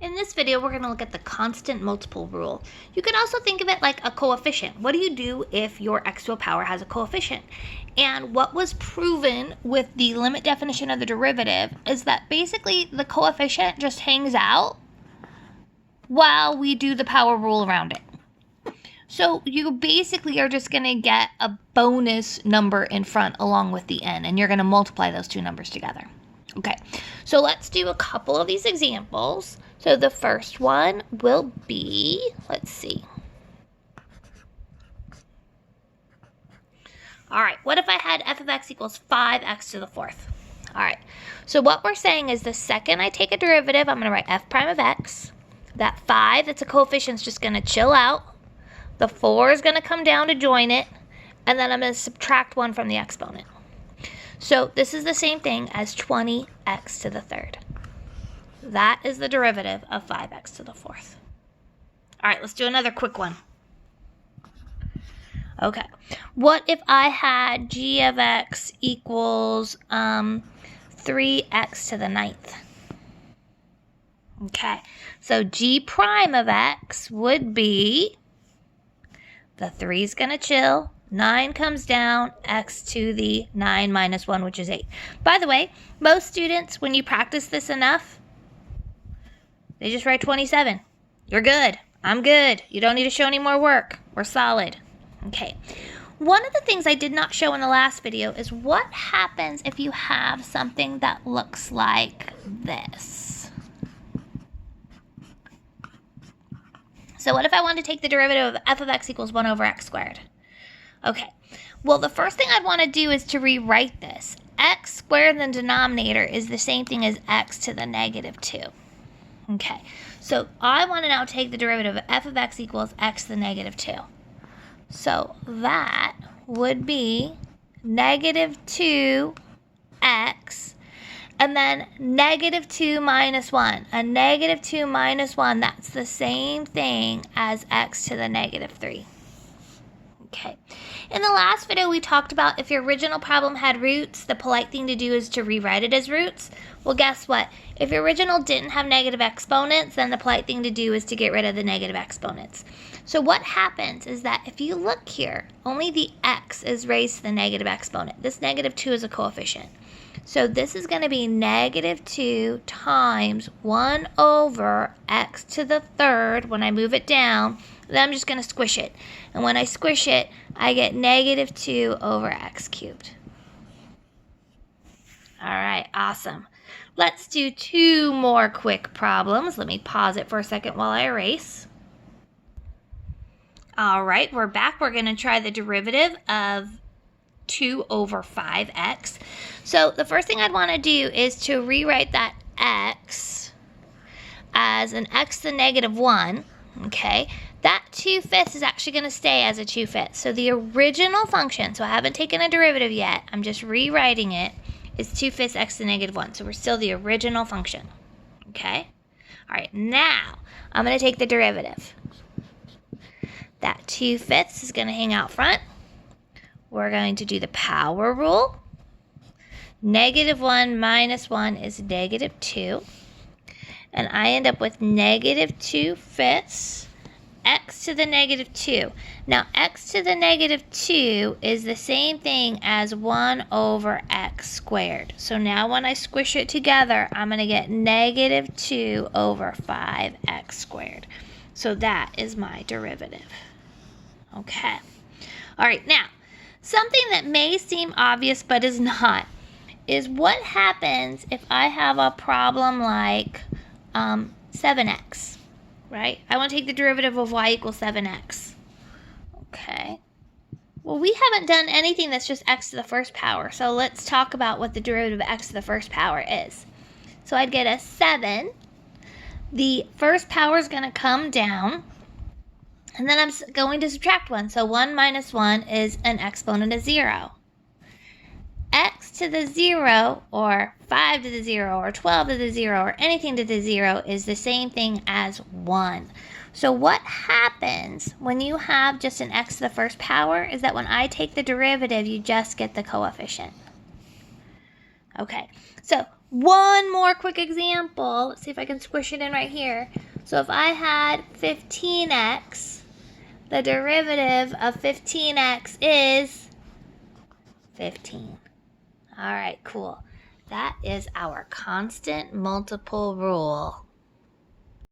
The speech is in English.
In this video, we're going to look at the constant multiple rule. You could also think of it like a coefficient. What do you do if your x to a power has a coefficient? And what was proven with the limit definition of the derivative is that basically the coefficient just hangs out while we do the power rule around it. So you basically are just going to get a bonus number in front along with the n, and you're going to multiply those two numbers together. Okay, so let's do a couple of these examples. So the first one will be, let's see. All right, what if I had f of x equals 5x to the fourth? All right, so what we're saying is the second I take a derivative, I'm going to write f prime of x. That 5, that's a coefficient, is just going to chill out. The 4 is going to come down to join it, and then I'm going to subtract 1 from the exponent. So this is the same thing as 20x to the third. That is the derivative of 5x to the fourth. All right, let's do another quick one. Okay, what if I had g of x equals 3x to the ninth? Okay, so g prime of x would be, the 3 is going to chill, 9 comes down, x to the 9 minus 1, which is 8. By the way, most students, when you practice this enough, they just write 27. You're good. I'm good. You don't need to show any more work. We're solid. Okay. One of the things I did not show in the last video is what happens if you have something that looks like this. So what if I wanted to take the derivative of f of x equals 1 over x squared? Okay, well, the first thing I'd want to do is to rewrite this. X squared in the denominator is the same thing as x to the negative 2. Okay, so I want to now take the derivative of f of x equals x to the negative 2. So that would be negative 2x, and then negative 2 minus 1. A negative 2 minus 1, that's the same thing as x to the negative 3. Okay, in the last video we talked about if your original problem had roots, the polite thing to do is to rewrite it as roots. Well, guess what? If your original didn't have negative exponents, then the polite thing to do is to get rid of the negative exponents. So what happens is that if you look here, only the x is raised to the negative exponent. This negative 2 is a coefficient. So this is going to be negative 2 times 1 over x to the third when I move it down. Then I'm just going to squish it. And when I squish it, I get negative 2 over x cubed. All right, awesome. Let's do 2 more quick problems. Let me pause it for a second while I erase. All right, we're back. We're going to try the derivative of 2 over 5x. So the first thing I'd want to do is to rewrite that x as an x to the negative 1, okay? That 2/5 is actually going to stay as a 2/5. So the original function, so I haven't taken a derivative yet, I'm just rewriting it, is 2/5 x to the negative 1. So we're still the original function, okay? All right, now I'm going to take the derivative. That 2/5 is going to hang out front. We're going to do the power rule. Negative 1 minus 1 is negative 2. And I end up with negative 2/5 x to the negative 2. Now, x to the negative 2 is the same thing as 1 over x squared. So now when I squish it together, I'm going to get negative 2 over 5x squared. So that is my derivative. Okay. All right, now, something that may seem obvious but is not is what happens if I have a problem like 7x, right? I want to take the derivative of y equals 7x. Okay. Well, we haven't done anything that's just x to the first power, so let's talk about what the derivative of x to the first power is. So I'd get a 7. The first power is going to come down, and then I'm going to subtract 1. So 1 minus 1 is an exponent of 0. X to the 0, or 5 to the 0, or 12 to the 0, or anything to the 0 is the same thing as 1. So what happens when you have just an x to the first power is that when I take the derivative, you just get the coefficient. Okay, so One more quick example. Let's see if I can squish it in right here. So if I had 15x, the derivative of 15x is 15. All right, cool. That is our constant multiple rule.